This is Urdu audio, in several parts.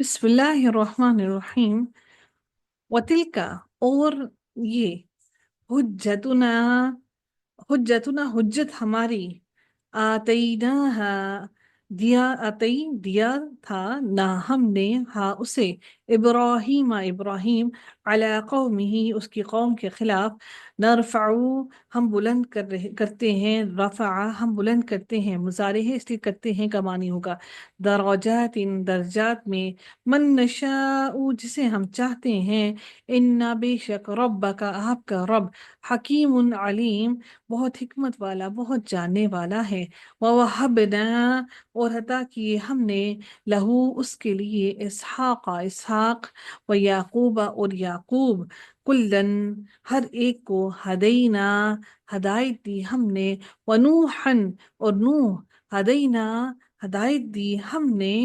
بسم اللہ الرحمن الرحیم. وتلک اور یہ حجتنا حجتنا حجت ہماری آتیناہا دیا تھا نہ ہم نے ہاں اسے ابراہیم علی قومہ اس کی قوم کے خلاف. نرفعو ہم بلند کرتے ہیں، رفع ہم بلند کرتے ہیں، مضارع ہے اس لیے کرتے ہیں کا معنی ہوگا درجات درجات میں، من نشاء جسے ہم چاہتے ہیں، انا بے شک ربک آپ کا رب حکیم علیم بہت حکمت والا بہت جاننے والا ہے. وَوَهَبْنَا اور عطا کیے ہم نے لہو اس کے لیے اسحاق و یعقوب اور یعقوب، کلن ہر ایک کو، ہدینا ہدایت دی ہم نے، ونوحن اور نوح ہدینا ہدایت دی ہم نے،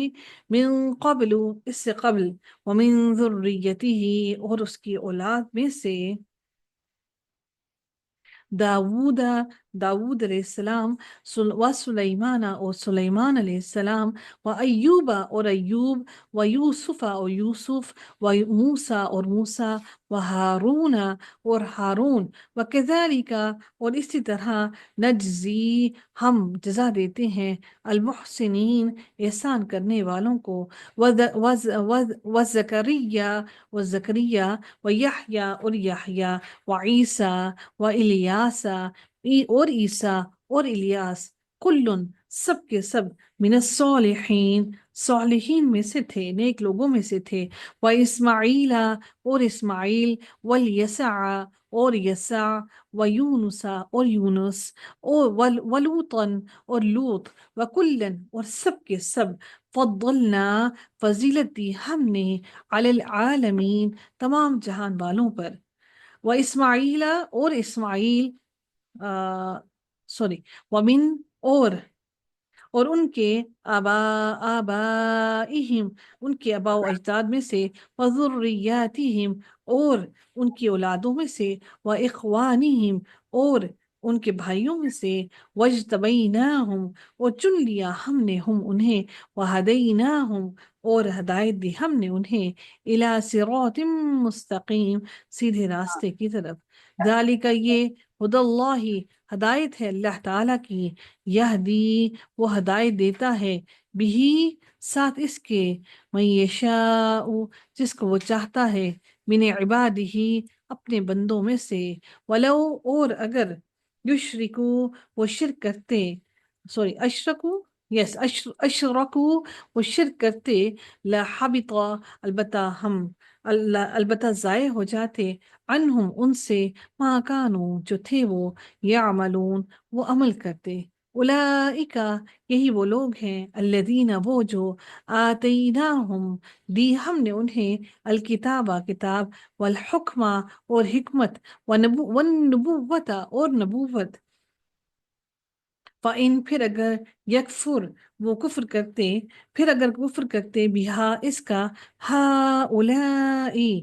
من قبل اس سے قبل، ومن ذریتہ اور اس کی اولاد میں سے داود علیہ السلام، و سلیمان اور سلیمان علیہ السلام، و ایوب اور ایوب، و یوسف اور یوسف، و موسیٰ اور موسیٰ، و ہارون اور ہارون، و کذالک اور اسی طرح نجزی ہم جزا دیتے ہیں المحسنین احسان کرنے والوں کو، و زکریہ و یحییٰ اور یحییٰ، و عیسیٰ و الیاس اور عیسیٰ اور الیاس، کلن سب کے سب، من الصالحین صالحین میں سے تھے، نیک لوگوں میں سے تھے. و اسماعیل اور اسماعیل، والیسع اور یسع، و یونس اور یونس، اور ولوطن اور لوط، و کلن اور سب کے سب، فضلنا فضیلت دی ہم نے، علی العالمین تمام جہان والوں پر. و اسماعیل اور اسماعیل سوری ومن اور ان کے آبائہم ان کے آباء و اجداد میں سے، وذریاتہم اور ان کی اولادوں میں سے، و اخوانہم اور ان کے بھائیوں میں سے، وجتبیناہم اور چن لیا ہم نے ہم انہیں، وہدیناہم اور ہدایت دی ہم نے انہیں، الی صراط مستقیم سیدھے راستے کی طرف. ذالک یہ، ہدی اللہ ہدایت ہے اللہ تعالیٰ کی، یہدی وہ ہدایت دیتا ہے، بھی ساتھ اس کے، من یشاء جس کو وہ چاہتا ہے، من عبادہ اپنے بندوں میں سے، ولو اور اگر، یشرکو وہ شرک کرتے، اشرکو اشرکو وہ شرک کرتے، لحبط البتہ ضائع ہو جاتے، عنہم ان سے، ما کانوا جو تھے وہ، یعملون وہ عمل کرتے. اولئک یہی وہ لوگ ہیں، الذین وہ جو، آتیناہم دی ہم نے انہیں، الکتابہ کتاب، والحکمہ اور حکمت، والنبوت اور نبوت. فَإِن پھر اگر، یکفر وہ کفر کرتے، پھر اگر کفر کرتے، بہا اس کا، ہؤلائی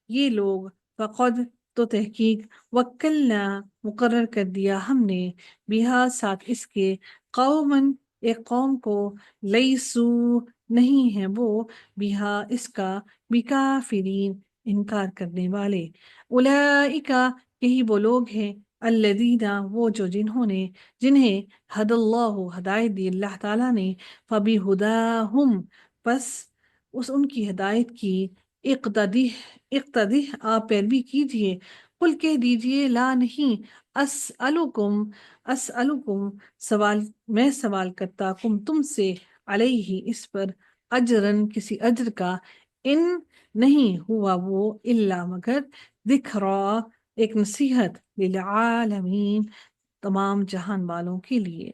یہ لوگ، فقد تو تحقیق، وکلنا مقرر کر دیا ہم نے، بہا ساتھ اس کے، قومن ایک قوم کو، لیسو نہیں ہیں وہ، بہا اس کا، بکافرین انکار کرنے والے. اولئک یہی وہ لوگ ہیں، الذین وہ جو جنہیں ہد اللہ ہدایت دی اللہ تعالیٰ نے، فبہداہم پس اس ان کی ہدایت کی، اقتدی آپ پیروی کیجئے. قل کہہ دیجئے، لا نہیں، اسألکم سوال میں سوال کرتا، تم سے، علیہ اس پر، اجرن کسی اجر کا، ان نہیں ہوا وہ، الا مگر، ذکریٰ ایک نصیحت، للعالمین تمام جہان والوں کے لیے.